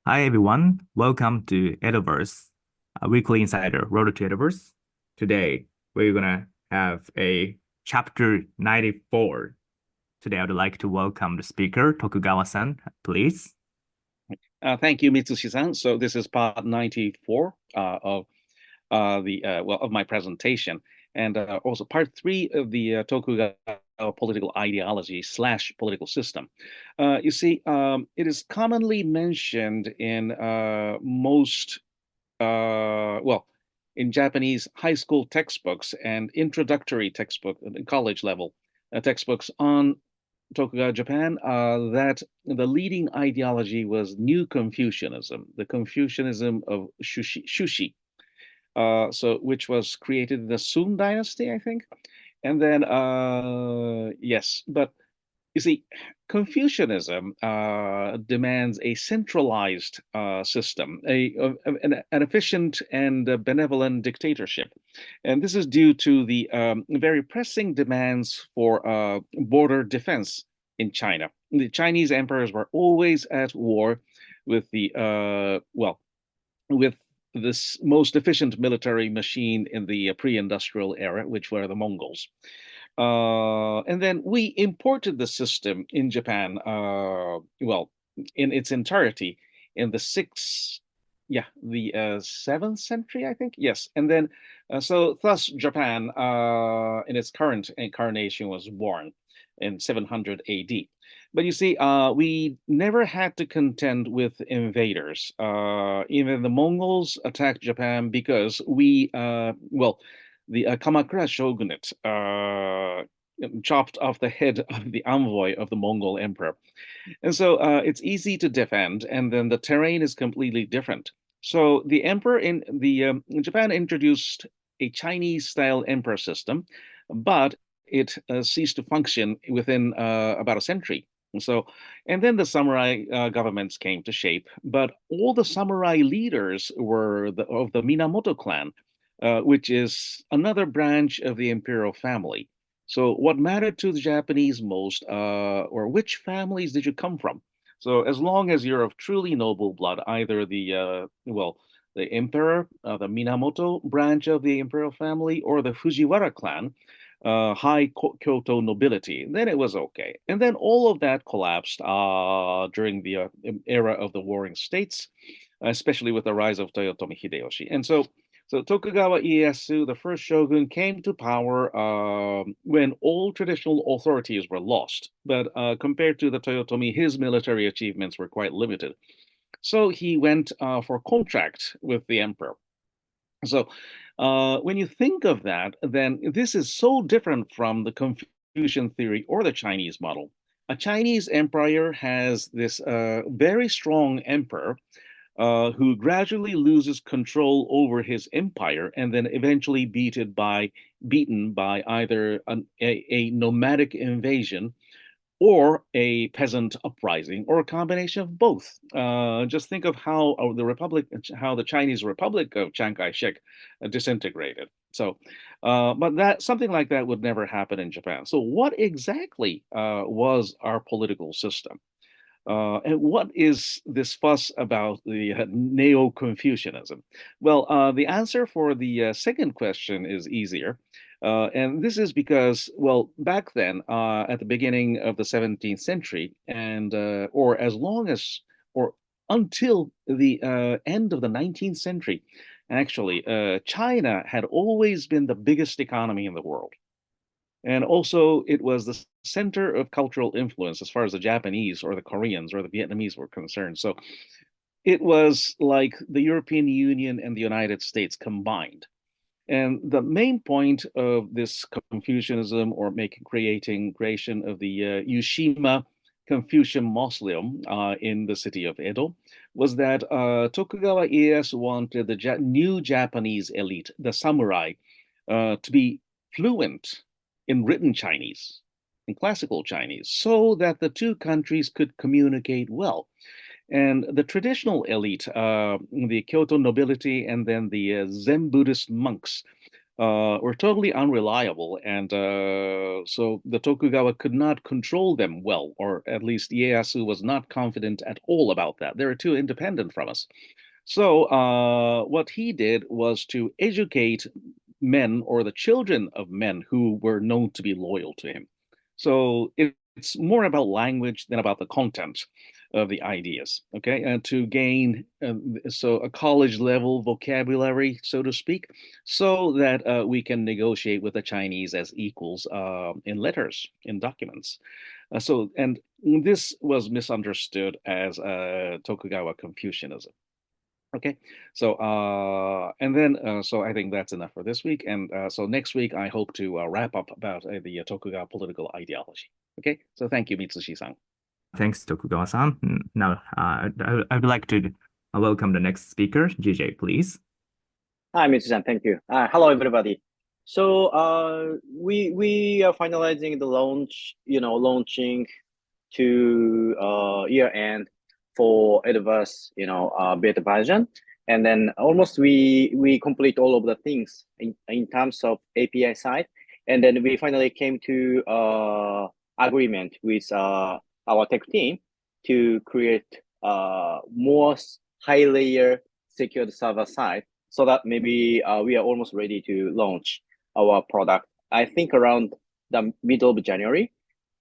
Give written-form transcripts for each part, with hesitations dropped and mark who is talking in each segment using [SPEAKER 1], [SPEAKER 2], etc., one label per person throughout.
[SPEAKER 1] Hi everyone, welcome to Edoverse, a weekly insider, Road to Edoverse. Today, we're gonna have a chapter 94. Today, I would like to welcome the speaker, Tokugawa-san, please.
[SPEAKER 2] Thank you, Mitsushi-san. So this is part 94 of of my presentation, and also part 3 of the Tokugawa political ideology / political system. You see, it is commonly mentioned in most in Japanese high school textbooks and introductory textbook, college level textbooks on Tokugawa Japan, that the leading ideology was New Confucianism, the Confucianism of Shushi, which was created in the Sung Dynasty, I think. And then, yes, but you see, Confucianism demands a centralized system, an efficient and benevolent dictatorship. And this is due to the very pressing demands for border defense in China. The Chinese emperors were always at war with with this most efficient military machine in the pre-industrial era, which were the Mongols. And then we imported the system in Japan, in its entirety in the seventh century, I think. Yes, and then thus Japan, in its current incarnation, was born in 700 A.D. But you see, we never had to contend with invaders. Even the Mongols attacked Japan because the Kamakura shogunate chopped off the head of the envoy of the Mongol emperor. And so it's easy to defend, and then the terrain is completely different. So the emperor in Japan introduced a Chinese-style emperor system, but it ceased to function within about a century. And then the samurai governments came to shape, but all the samurai leaders were of the Minamoto clan, which is another branch of the imperial family. So, what mattered to the Japanese most, or which families did you come from? So, as long as you're of truly noble blood, either the emperor, the Minamoto branch of the imperial family, or the Fujiwara clan, high Kyoto nobility, then it was okay. And then all of that collapsed during the era of the Warring States, especially with the rise of Toyotomi Hideyoshi. And so Tokugawa Ieyasu, the first shogun, came to power when all traditional authorities were lost. But compared to the Toyotomi, his military achievements were quite limited. So he went for contract with the emperor. So when you think of that, then this is so different from the Confucian theory or the Chinese model. A Chinese empire has this very strong emperor who gradually loses control over his empire and then eventually beaten by either a nomadic invasion or a peasant uprising, or a combination of both. Just think of how how the Chinese Republic of Chiang Kai-shek disintegrated. But that something like that would never happen in Japan. So, what exactly was our political system? And what is this fuss about the Neo-Confucianism? Well, the answer for the second question is easier. And this is because, well, back then, at the beginning of the 17th century, or as long as, or until the end of the 19th century, actually, China had always been the biggest economy in the world. And also, it was the center of cultural influence as far as the Japanese or the Koreans or the Vietnamese were concerned. So it was like the European Union and the United States combined. And the main point of this Confucianism, or creation of the Yushima Confucian Mausoleum in the city of Edo, was that Tokugawa Ieyasu wanted the new Japanese elite, the samurai, to be fluent in written Chinese, in classical Chinese, so that the two countries could communicate well. And the traditional elite, the Kyoto nobility, and then the Zen Buddhist monks, were totally unreliable, and so the Tokugawa could not control them well, or at least Ieyasu was not confident at all about that. They were too independent from us. So what he did was to educate men or the children of men who were known to be loyal to him. So it's more about language than about the content of the ideas, okay? And to gain so a college level vocabulary, so to speak, so that we can negotiate with the Chinese as equals in letters, in documents. And this was misunderstood as Tokugawa Confucianism. Okay, so so I think that's enough for this week, and so next week I hope to wrap up about the Tokugawa political ideology. Okay, so thank you, Mitsushi-san.
[SPEAKER 1] Thanks, Tokugawa-san. Now, I would like to welcome the next speaker, JJ, please.
[SPEAKER 3] Hi, Mitsushi-san. Thank you. Hello, everybody. So we are finalizing the launching to year end for Edoverse, beta version, and then almost we complete all of the things in terms of API side, and then we finally came to agreement with our tech team to create more high layer secured server side, so that maybe we are almost ready to launch our product. I think around the middle of January,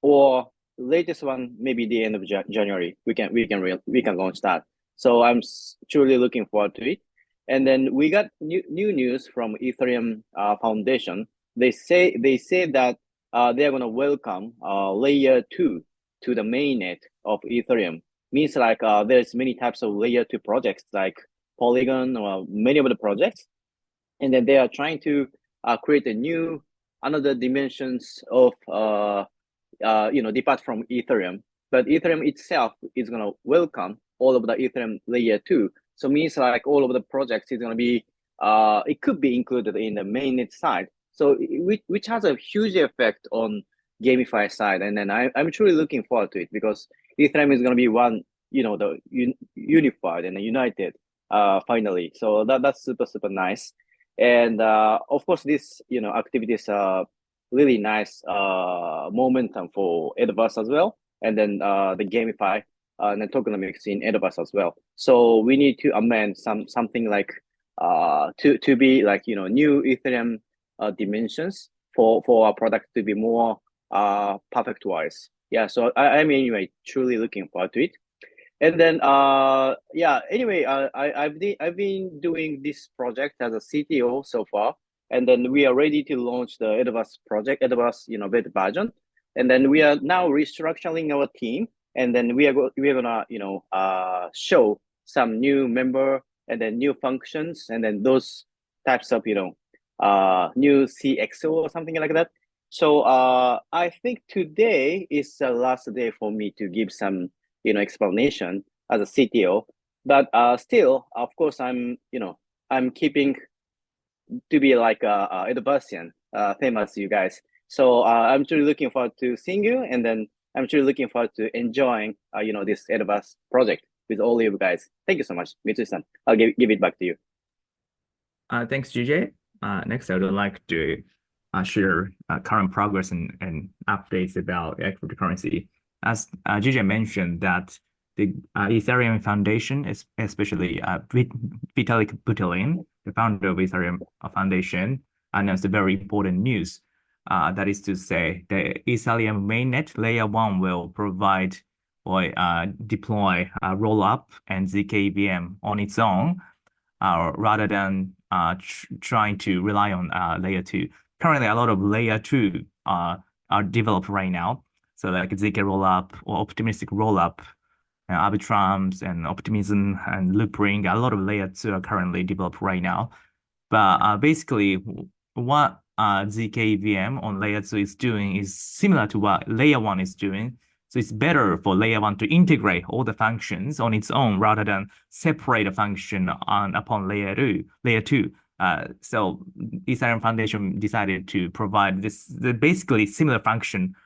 [SPEAKER 3] or latest one maybe the end of January. We can launch that. So I'm truly looking forward to it. And then we got new news from Ethereum Foundation. They say that they are going to welcome layer 2 to the mainnet of Ethereum. Means like there's many types of layer 2 projects like Polygon or many of the projects, and then they are trying to create another dimensions of depart from Ethereum, but Ethereum itself is going to welcome all of the Ethereum layer 2. So means like all of the projects is going to be, it could be included in the mainnet side. So which has a huge effect on gamify side. And then I'm truly looking forward to it, because Ethereum is going to be one, the unified and united finally. So that's super, super nice. And of course, this, activities are really nice momentum for Edoverse as well, and then the gamify and the tokenomics in Edoverse as well. So we need to amend something like to be like new Ethereum dimensions for our product to be more perfect wise. Yeah, so I'm anyway truly looking forward to it. And then anyway, I've been doing this project as a CTO so far. And then we are ready to launch the Edoverse project, Edoverse, beta version. And then we are now restructuring our team. And then we are gonna, show some new member and then new functions, and then those types of, new CXO or something like that. So I think today is the last day for me to give some, explanation as a CTO. But still, of course, I'm keeping to be like Edoversian, same as you guys. So I'm truly looking forward to seeing you, and then I'm truly looking forward to enjoying, this Edoverse project with all of you guys. Thank you so much, Mitsushi-san. I'll give it back to you.
[SPEAKER 1] Thanks, JJ. Next, I would like to share current progress and updates about cryptocurrency. As JJ mentioned, that the Ethereum Foundation, especially Vitalik Buterin, the founder of Ethereum Foundation, announced a very important news. That is to say, the Ethereum mainnet layer 1 will provide or deploy rollup and ZK-VM on its own, rather than trying to rely on layer 2. Currently, a lot of layer 2 are developed right now. So like ZK rollup or optimistic rollup, arbitrams and optimism and loopring, a lot of layer 2 are currently developed right now. But basically, what ZK-VM on layer 2 is doing is similar to what layer 1 is doing. So it's better for layer 1 to integrate all the functions on its own rather than separate a function upon layer 2. So Ethereum Foundation decided to provide the basically similar function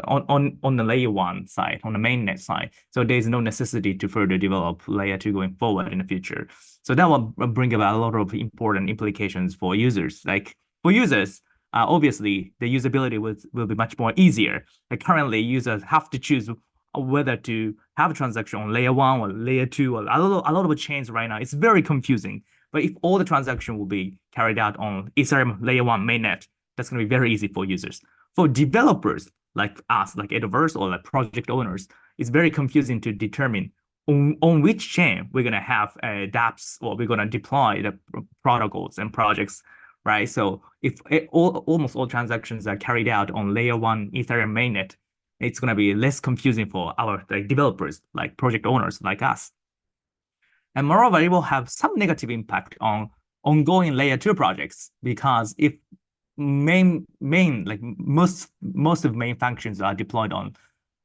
[SPEAKER 1] on the layer 1 side, on the mainnet side. So there's no necessity to further develop layer 2 going forward in the future. So that will bring about a lot of important implications for users. Like For users, obviously the usability will be much more easier. Like currently, users have to choose whether to have a transaction on layer 1 or layer 2 or a lot of chains right now. It's very confusing. But if all the transaction will be carried out on Ethereum layer 1 mainnet, that's going to be very easy for users. For developers like us, like Edoverse or like project owners, it's very confusing to determine on which chain we're going to have dApps or we're going to deploy the protocols and projects, right? So if almost all transactions are carried out on layer 1 Ethereum mainnet, it's going to be less confusing for our developers, like project owners like us. And moreover, it will have some negative impact on ongoing layer 2 projects, because if like most of main functions are deployed on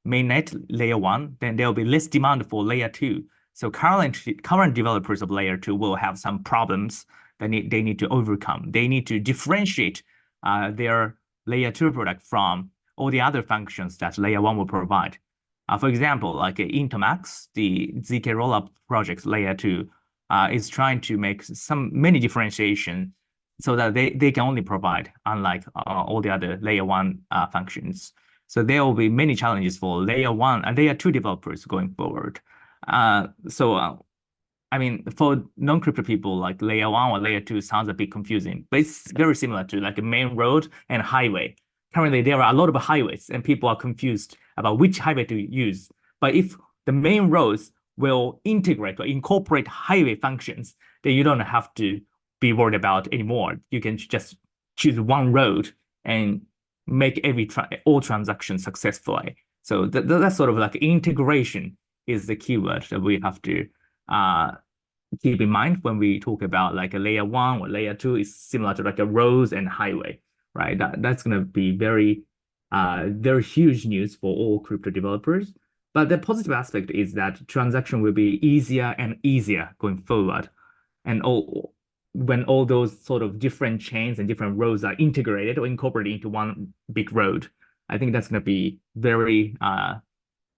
[SPEAKER 1] mainnet layer 1, then there will be less demand for layer 2. So current developers of layer 2 will have some problems that they need to overcome. They need to differentiate their layer 2 product from all the other functions that layer 1 will provide. For example, like Intermax, the ZK rollup project layer 2 is trying to make many differentiation so that they can only provide, unlike all the other layer 1 functions. So there will be many challenges for layer 1 and layer 2 developers going forward. I mean, for non-crypto people, like layer 1 or layer 2 sounds a bit confusing, but it's very similar to like a main road and highway. Currently, there are a lot of highways and people are confused about which highway to use. But if the main roads will integrate or incorporate highway functions, then you don't have to be worried about anymore. You can just choose one road and make all transactions successfully. So that's sort of like integration is the keyword that we have to keep in mind when we talk about like a layer 1 or layer 2 is similar to like a roads and highway, right? That's going to be very huge news for all crypto developers. But the positive aspect is that transaction will be easier and easier going forward. And when all those sort of different chains and different roads are integrated or incorporated into one big road, I think that's going to be very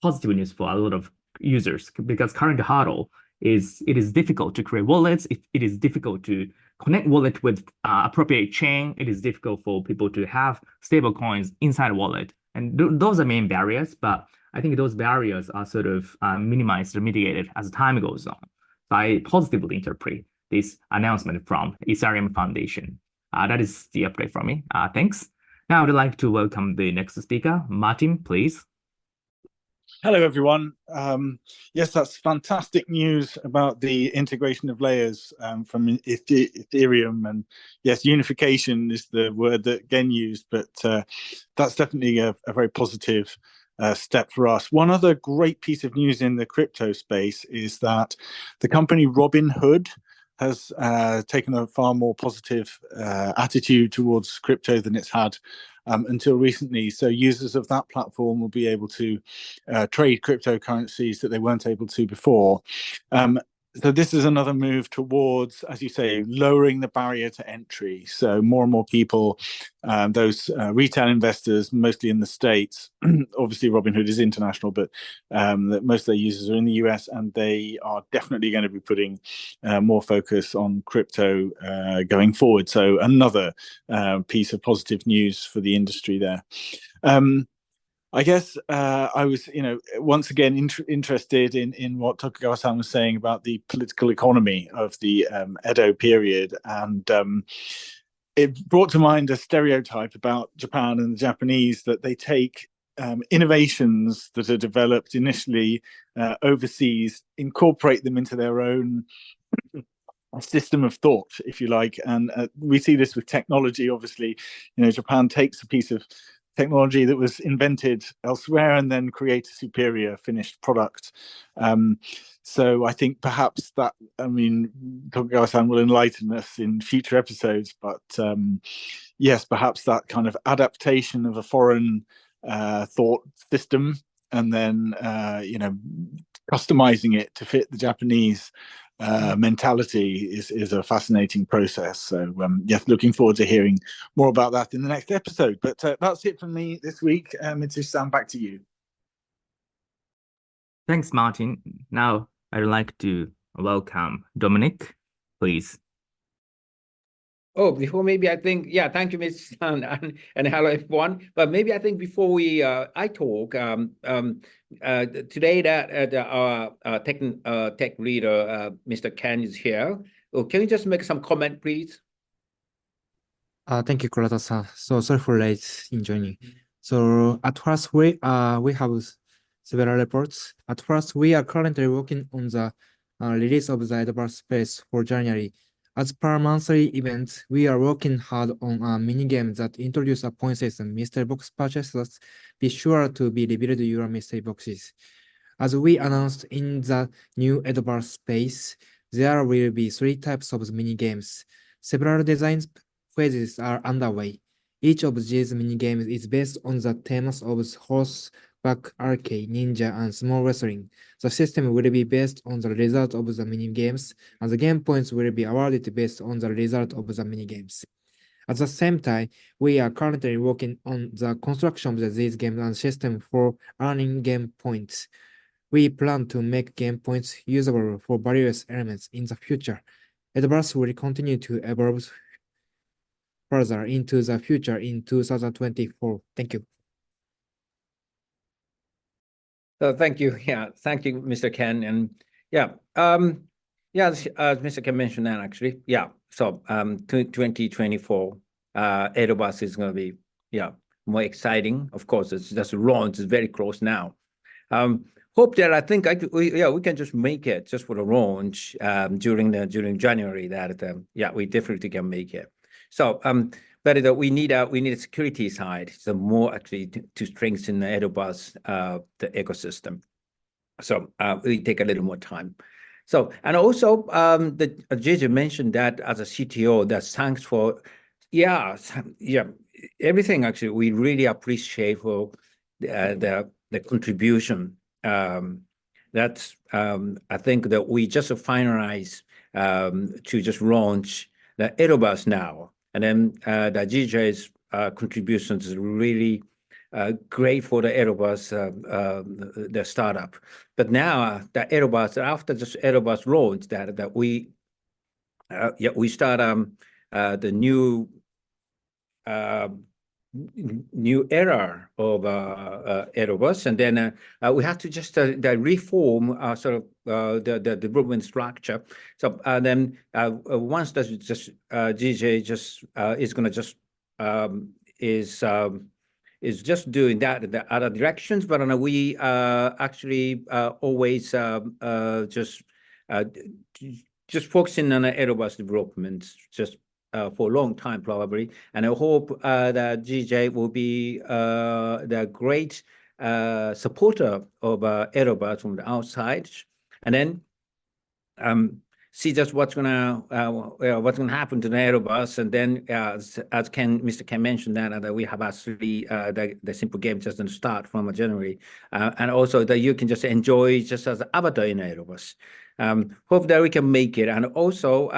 [SPEAKER 1] positive news for a lot of users, because current hurdle is it is difficult to create wallets. It is difficult to connect wallet with appropriate chain. It is difficult for people to have stable coins inside a wallet. And those are main barriers, but I think those barriers are sort of minimized or mitigated as time goes on. So I positively interpret this announcement from Ethereum Foundation. That is the update from me. Thanks. Now I would like to welcome the next speaker, Martin, please.
[SPEAKER 4] Hello, everyone. Yes, that's fantastic news about the integration of layers from Ethereum. And yes, unification is the word that Gen used, but that's definitely a very positive step for us. One other great piece of news in the crypto space is that the company Robinhood has taken a far more positive attitude towards crypto than it's had until recently. So users of that platform will be able to trade cryptocurrencies that they weren't able to before. So this is another move towards, as you say, lowering the barrier to entry. So more and more people, those retail investors, mostly in the States, obviously Robinhood is international, but most of their users are in the US, and they are definitely going to be putting more focus on crypto going forward. So another piece of positive news for the industry there. I guess I was, once again interested in what Tokugawa-san was saying about the political economy of the Edo period, and it brought to mind a stereotype about Japan and the Japanese, that they take innovations that are developed initially overseas, incorporate them into their own system of thought, if you like. And we see this with technology. Obviously, Japan takes a piece of technology that was invented elsewhere and then create a superior finished product. So I think perhaps that, Tokugawa-san will enlighten us in future episodes, but yes, perhaps that kind of adaptation of a foreign thought system and then customizing it to fit the Japanese mentality is a fascinating process. So yes, looking forward to hearing more about that in the next episode. But that's it from me this week. Mitsushi-san, back to you.
[SPEAKER 1] Thanks, Martin. Now I'd like to welcome Dominic, please.
[SPEAKER 5] before maybe I think, yeah, thank you, Ms. San, and hello everyone. But maybe I think before we I talk today that our tech leader, Mr. Ken, is here. Can you just make some comment, please?
[SPEAKER 6] Thank you, Kurata-san. So sorry for late in joining. So at first, we have several reports. At first, we are currently working on the release of the Edoverse space for January. As per monthly event, we are working hard on a mini game that introduce a point system. Mystery box purchases, be sure to be revealed your mystery boxes. As we announced in the new Edoverse space, there will be 3 types of mini games. Several design phases are underway. Each of these mini games is based on the themes of horseback arcade, ninja, and small wrestling. The system will be based on the result of the mini games, and the game points will be awarded based on the result of the mini games. At the same time, we are currently working on the construction of these games and system for earning game points. We plan to make game points usable for various elements in the future. Edoverse will continue to evolve further into the future in 2024. Thank you.
[SPEAKER 5] Thank you. Yeah, thank you, Mr. Ken. And yeah, as Mr. Ken mentioned that actually, yeah. So 2024, Edoverse is going to be more exciting. Of course, it's just launch is very close now. Hope that I think we can just make it just for the launch during January. That we definitely can make it. So but we need a security side, so more actually to strengthen the Edoverse the ecosystem. So we take a little more time. So and also the JJ mentioned that as a CTO, that thanks for everything. Actually, we really appreciate for the contribution. That's I think that we just finalize to just launch the Edoverse now, and then the GJ's contributions is really great for the Edoverse the startup. But now the Edoverse, after this Edoverse launch, that we start the new era of Edoverse, and then we have to just reform sort of the development structure. So then once that's just GJ just is going to just is just doing that in the other directions, but we actually always just focusing on the Edoverse development just for a long time probably, and I hope that GJ will be the great supporter of Edoverse from the outside, and then see just what's gonna happen to the Edoverse, and then as Mr. Ken mentioned that we have actually the simple game just going to start from January, and also that you can just enjoy just as an avatar in Edoverse. Hope that we can make it, and also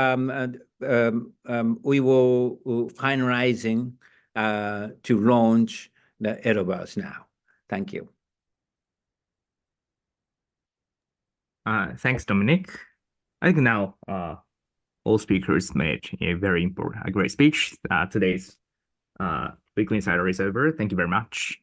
[SPEAKER 5] we will finalizing to launch the Edoverse now. Thank you.
[SPEAKER 1] Thanks, Dominic. I think now all speakers made a great speech. Today's Weekly Insider is over. Thank you very much.